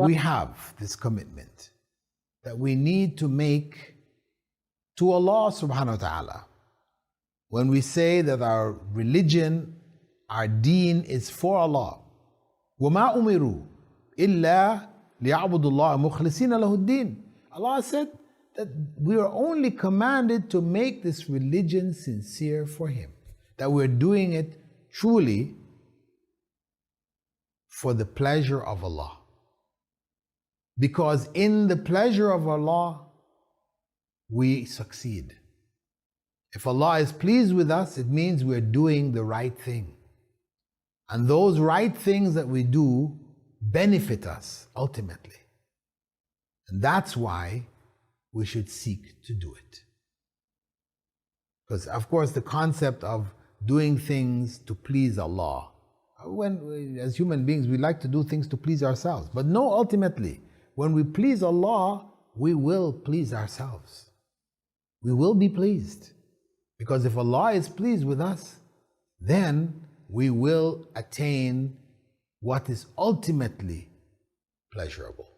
we have this commitment that we need to make to Allah subhanahu wa ta'ala. When we say that our religion, our deen is for Allah. وَمَا أُمِرُوا إِلَّا لِيَعْبُدُوا اللَّهَ مُخْلِصِينَ لَهُ الدِّينَ. Allah said that we are only commanded to make this religion sincere for Him. That we're doing it truly for the pleasure of Allah. Because in the pleasure of Allah, we succeed. If Allah is pleased with us, it means we're doing the right thing. And those right things that we do benefit us ultimately. And that's why we should seek to do it. Because of course the concept of doing things to please Allah, when as human beings we like to do things to please ourselves. But no, ultimately, when we please Allah, we will please ourselves. We will be pleased. Because if Allah is pleased with us, then we will attain what is ultimately pleasurable,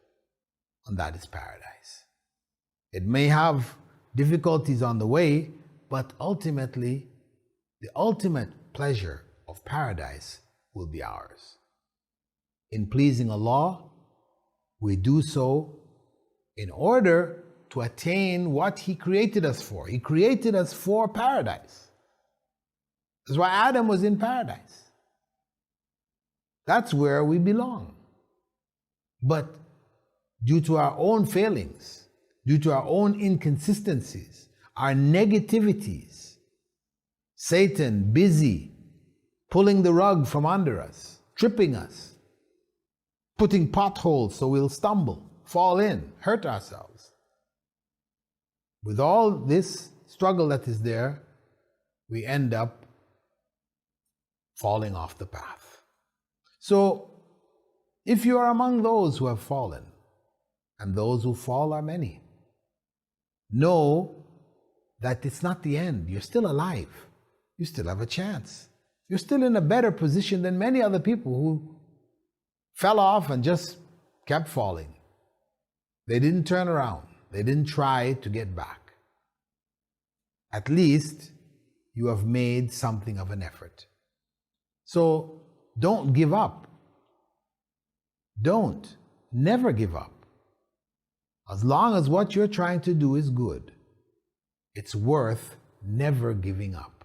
and that is paradise. It may have difficulties on the way, but ultimately, the ultimate pleasure of paradise will be ours. In pleasing Allah, we do so in order to attain what He created us for. He created us for paradise. That's why Adam was in paradise. That's where we belong. But due to our own failings, due to our own inconsistencies, our negativities, Satan busy pulling the rug from under us, tripping us, putting potholes so we'll stumble, fall in, hurt ourselves. With all this struggle that is there, we end up falling off the path. So, if you are among those who have fallen, and those who fall are many, know that it's not the end. You're still alive. You still have a chance. You're still in a better position than many other people who fell off and just kept falling. They didn't turn around. They didn't try to get back. At least you have made something of an effort. So don't give up. Don't. Never give up. As long as what you're trying to do is good, it's worth never giving up.